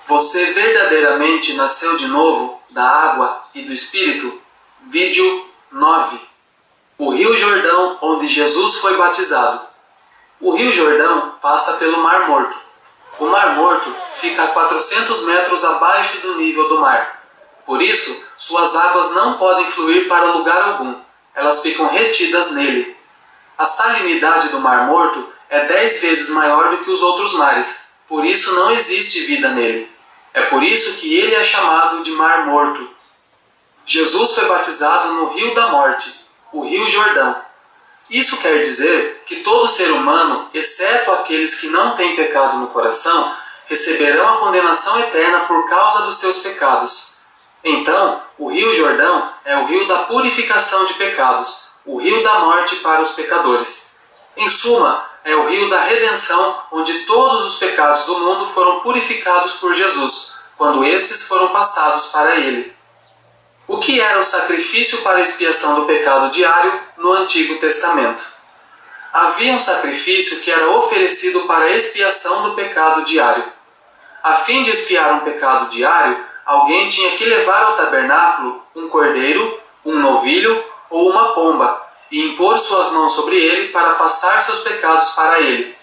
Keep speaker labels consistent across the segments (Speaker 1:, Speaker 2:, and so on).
Speaker 1: Você verdadeiramente nasceu de novo da água e do Espírito? Vídeo 9. O Rio Jordão, onde Jesus foi batizado. O Rio Jordão passa pelo Mar Morto. O Mar Morto fica a 400 metros abaixo do nível do mar. Por isso, suas águas não podem fluir para lugar algum. Elas ficam retidas nele. A salinidade do Mar Morto é 10 vezes maior do que os outros mares. Por isso não existe vida nele. É por isso que ele é chamado de Mar Morto. Jesus foi batizado no Rio da Morte, o Rio Jordão. Isso quer dizer que todo ser humano, exceto aqueles que não têm pecado no coração, receberão a condenação eterna por causa dos seus pecados. Então, o Rio Jordão é o rio da purificação de pecados, o rio da morte para os pecadores. Em suma, é o rio da redenção, onde todos os pecados do mundo foram purificados por Jesus, quando estes foram passados para ele. O que era o sacrifício para a expiação do pecado diário no Antigo Testamento? Havia um sacrifício que era oferecido para a expiação do pecado diário. A fim de expiar um pecado diário, alguém tinha que levar ao tabernáculo um cordeiro, um novilho ou uma pomba e impor suas mãos sobre ele para passar seus pecados para ele.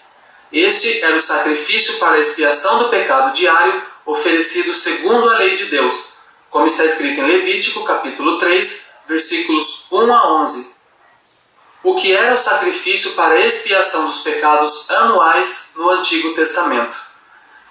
Speaker 1: Este era o sacrifício para a expiação do pecado diário oferecido segundo a lei de Deus, como está escrito em Levítico, capítulo 3, versículos 1 a 11. O que era o sacrifício para a expiação dos pecados anuais no Antigo Testamento?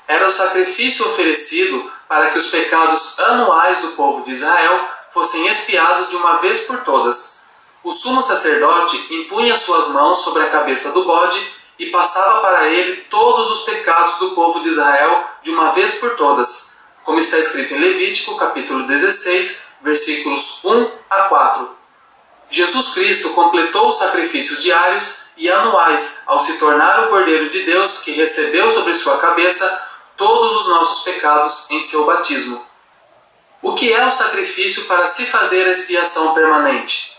Speaker 1: Era o sacrifício oferecido para que os pecados anuais do povo de Israel fossem expiados de uma vez por todas. O sumo sacerdote impunha suas mãos sobre a cabeça do bode e passava para ele todos os pecados do povo de Israel de uma vez por todas, como está escrito em Levítico, capítulo 16, versículos 1 a 4. Jesus Cristo completou os sacrifícios diários e anuais ao se tornar o Cordeiro de Deus que recebeu sobre sua cabeça todos os nossos pecados em seu batismo. O que é o sacrifício para se fazer a expiação permanente?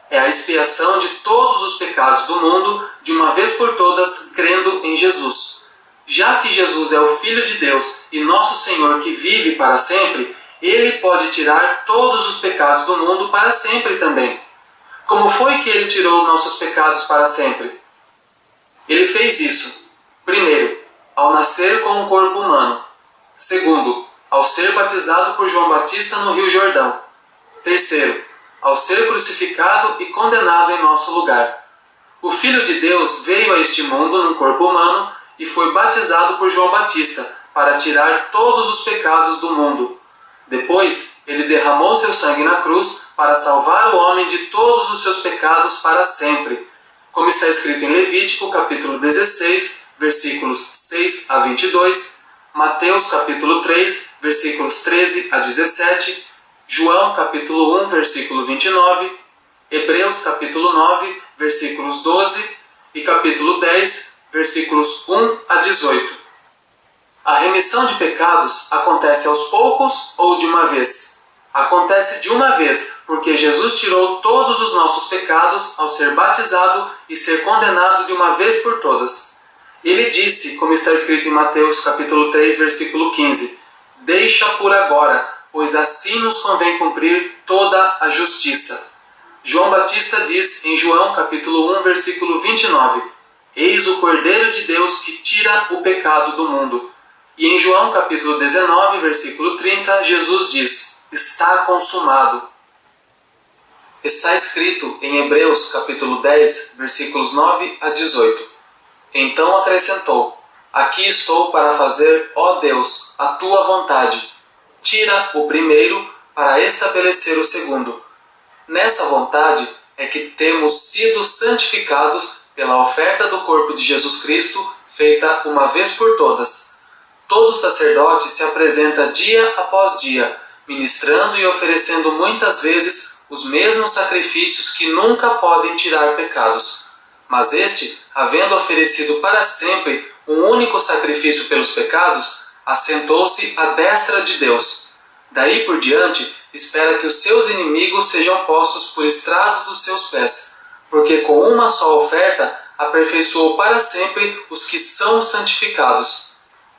Speaker 1: É a expiação de todos os pecados do mundo de uma vez por todas, crendo em Jesus. Já que Jesus é o Filho de Deus e nosso Senhor que vive para sempre, Ele pode tirar todos os pecados do mundo para sempre também. Como foi que Ele tirou os nossos pecados para sempre? Ele fez isso, primeiro, ao nascer com um corpo humano. Segundo, ao ser batizado por João Batista no Rio Jordão. Terceiro, ao ser crucificado e condenado em nosso lugar. O Filho de Deus veio a este mundo num corpo humano e foi batizado por João Batista para tirar todos os pecados do mundo. Depois, ele derramou seu sangue na cruz para salvar o homem de todos os seus pecados para sempre, como está escrito em Levítico, capítulo 16, versículos 6 a 22, Mateus, capítulo 3, versículos 13 a 17, João, capítulo 1, versículo 29, Hebreus, capítulo 9, versículos 12 e capítulo 10, versículos 1 a 18. A remissão de pecados acontece aos poucos ou de uma vez? Acontece de uma vez, porque Jesus tirou todos os nossos pecados ao ser batizado e ser condenado de uma vez por todas. Ele disse, como está escrito em Mateus capítulo 3, versículo 15, "Deixa por agora, pois assim nos convém cumprir toda a justiça." João Batista diz em João capítulo 1, versículo 29, "Eis o Cordeiro de Deus que tira o pecado do mundo." E em João capítulo 19, versículo 30, Jesus diz, "Está consumado." Está escrito em Hebreus capítulo 10, versículos 9 a 18. Então acrescentou, "Aqui estou para fazer, ó Deus, a tua vontade. Tira o primeiro para estabelecer o segundo." Nessa vontade é que temos sido santificados pela oferta do corpo de Jesus Cristo, feita uma vez por todas. Todo sacerdote se apresenta dia após dia, ministrando e oferecendo muitas vezes os mesmos sacrifícios que nunca podem tirar pecados. Mas este, havendo oferecido para sempre um único sacrifício pelos pecados, assentou-se à destra de Deus. Daí por diante, espera que os seus inimigos sejam postos por estrado dos seus pés, porque com uma só oferta aperfeiçoou para sempre os que são santificados.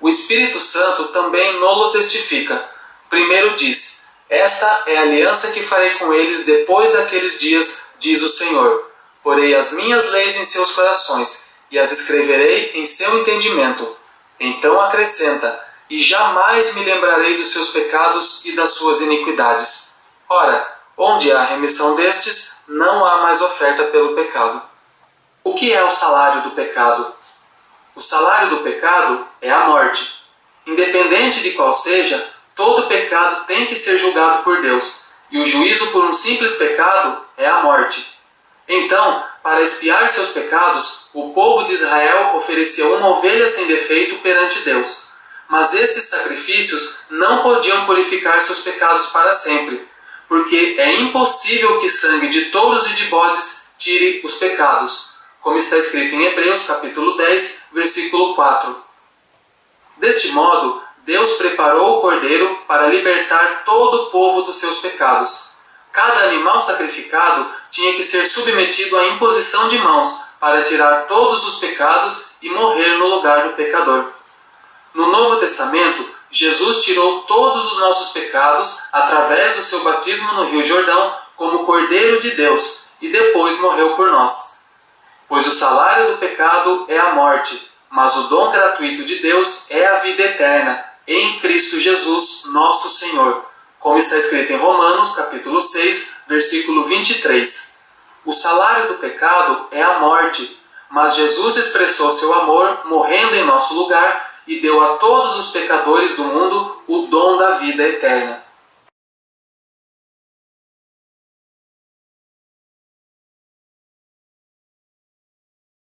Speaker 1: O Espírito Santo também nolo testifica. Primeiro diz: esta é a aliança que farei com eles depois daqueles dias, diz o Senhor. Porei as minhas leis em seus corações e as escreverei em seu entendimento. Então acrescenta: e jamais me lembrarei dos seus pecados e das suas iniquidades. Ora, onde há remissão destes, não há mais oferta pelo pecado. O que é o salário do pecado? O salário do pecado é a morte. Independente de qual seja, todo pecado tem que ser julgado por Deus, e o juízo por um simples pecado é a morte. Então, para expiar seus pecados, o povo de Israel oferecia uma ovelha sem defeito perante Deus. Mas esses sacrifícios não podiam purificar seus pecados para sempre, porque é impossível que sangue de touros e de bodes tire os pecados, como está escrito em Hebreus capítulo 10, versículo 4. Deste modo, Deus preparou o cordeiro para libertar todo o povo dos seus pecados. Cada animal sacrificado tinha que ser submetido à imposição de mãos para tirar todos os pecados e morrer no lugar do pecador. No Novo Testamento, Jesus tirou todos os nossos pecados através do seu batismo no Rio Jordão como Cordeiro de Deus e depois morreu por nós. Pois o salário do pecado é a morte, mas o dom gratuito de Deus é a vida eterna, em Cristo Jesus, nosso Senhor, como está escrito em Romanos, capítulo 6, versículo 23. O salário do pecado é a morte, mas Jesus expressou seu amor morrendo em nosso lugar e deu a todos os pecadores do mundo o dom da vida eterna.